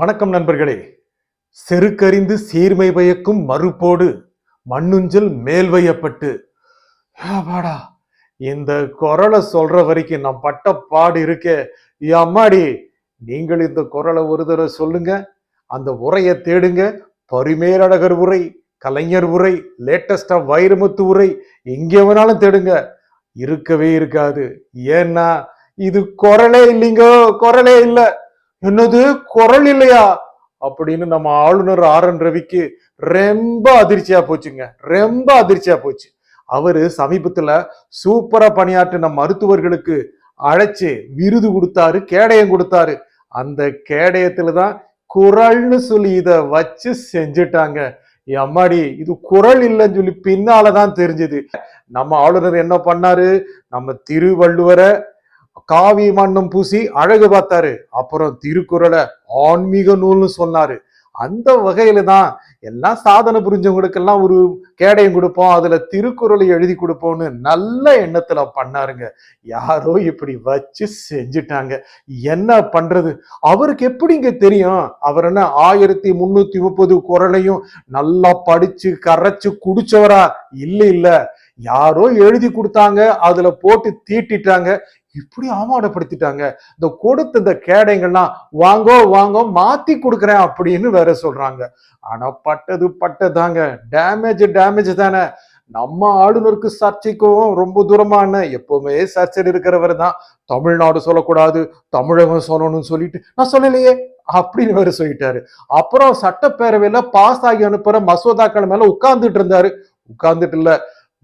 வணக்கம் நண்பர்களே. செருக்கறிந்து சீர்மை பயக்கும் மறுப்போடு மண்ணுஞ்சல் மேல்வையப்பட்டு பாடா இந்த குரலை சொல்ற வரைக்கும் நான் பட்ட பாடு இருக்கே. அம்மாடி, நீங்கள் இந்த குரலை ஒரு தடவை சொல்லுங்க, அந்த உரையை தேடுங்க. பரிமேலழகர் உரை, கலைஞர் உரை, லேட்டஸ்டா வைரமுத்து உரை, எங்கே வேணாலும் தேடுங்க, இருக்கவே இருக்காது. ஏன்னா இது குரலே இல்லைங்க, குரலே இல்லை. என்னது குரல் இல்லையா அப்படின்னு நம்ம ஆளுநர் ஆர்.என். ரவிக்கு ரொம்ப அதிர்ச்சியா போச்சுங்க, ரொம்ப அதிர்ச்சியா போச்சு. அவரு சமீபத்துல சூப்பரா பணியாற்றின மருத்துவர்களுக்கு அழைச்சு விருது கொடுத்தாரு, கேடயம் கொடுத்தாரு. அந்த கேடயத்துலதான் குரல்னு சொல்லி இத வச்சு செஞ்சுட்டாங்க. அம்மாடி, இது குரல் இல்லைன்னு சொல்லி பின்னாலதான் தெரிஞ்சது. நம்ம ஆளுநர் என்ன பண்ணாரு, நம்ம திருவள்ளுவரை காவி மண்ணும் பூசி அழகு பார்த்தாரு. அப்புறம் திருக்குறளை ஆன்மீக நூல்னு சொன்னாரு. அந்த வகையில தான் எல்லாம் சாதனை புரிஞ்சவங்களுக்கெல்லாம் ஒரு கேடயம் கொடுப்போம், அதுல திருக்குறளை எழுதி கொடுப்போம்னு நல்ல எண்ணத்துல பண்ணாருங்க. யாரோ இப்படி வச்சு செஞ்சுட்டாங்க. என்ன பண்றது? அவருக்கு எப்படிங்க தெரியும்? அவர் என்ன 1330 குறளையும் நல்லா படிச்சு கரைச்சு குடிச்சவரா? இல்ல இல்ல, யாரோ எழுதி கொடுத்தாங்க, அதுல போட்டு தீட்டிட்டாங்க, இப்படி ஆமாடப்படுத்திட்டாங்க. இந்த கொடுத்த இந்த கேடயங்கள்லாம் வாங்கோ வாங்கோ மாத்தி கொடுக்குறேன் அப்படின்னு வேற சொல்றாங்க. ஆனா பட்டது பட்டதாங்க, டேமேஜ் டேமேஜ் தானே. நம்ம ஆளுநருக்கு சர்ச்சைக்கும் ரொம்ப தூரமான, எப்பவுமே சர்ச்சையில் இருக்கிறவர் தான். தமிழ்நாடு சொல்லக்கூடாது, தமிழகம் சொல்லணும்னு சொல்லிட்டு நான் சொல்லலையே அப்படின்னு வேற சொல்லிட்டாரு. அப்புறம் சட்டப்பேரவையில பாஸ் ஆகி அனுப்புற மசோதாக்கள் மேல உட்கார்ந்துட்டு இருந்தாரு. உட்கார்ந்துட்டு இல்ல,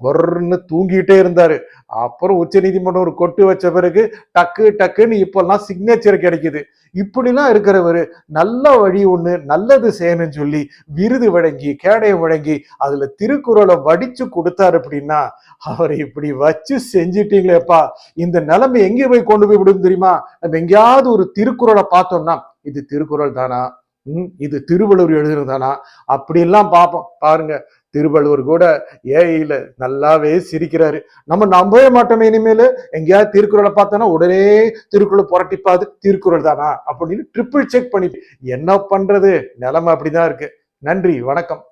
கொர்ன்னு தூங்கிட்டே இருந்தாரு. அப்புறம் உச்ச நீதிமன்றம் ஒரு கொட்டு வச்ச பிறகு டக்கு டக்குன்னு இப்பெல்லாம் சிக்னேச்சர் கிடைக்குது. இப்படிலாம் இருக்கிறவரு நல்ல வழி ஒண்ணு, நல்லது செய்யணும்னு சொல்லி விருது வழங்கி கேடயம் வழங்கி அதுல திருக்குறளை வடிச்சு கொடுத்தாரு அப்படின்னா, அவரை இப்படி வச்சு செஞ்சிட்டீங்களேப்பா. இந்த நிலைமை எங்கே போய் கொண்டு போய் விடும் தெரியுமா? நம்ம எங்கேயாவது ஒரு திருக்குறளை பார்த்தோம்னா, இது திருக்குறள் தானா, இது திருவள்ளுவர் எழுதுனதானா அப்படி எல்லாம் பார்ப்போம். பாருங்க, திருவள்ளுவர் கூட ஏஐல நல்லாவே சிரிக்கிறாரு. நம்ம நம்பவே மாட்டோமே. இனிமேல் எங்கேயாவது திருக்குறளை பார்த்தோன்னா உடனே திருக்குறள் புரட்டிப்பாது, திருக்குறள் தானா அப்படின்னு ட்ரிபிள் செக் பண்ணிட்டு என்ன பண்றது? நிலைமை அப்படிதான் இருக்கு. நன்றி, வணக்கம்.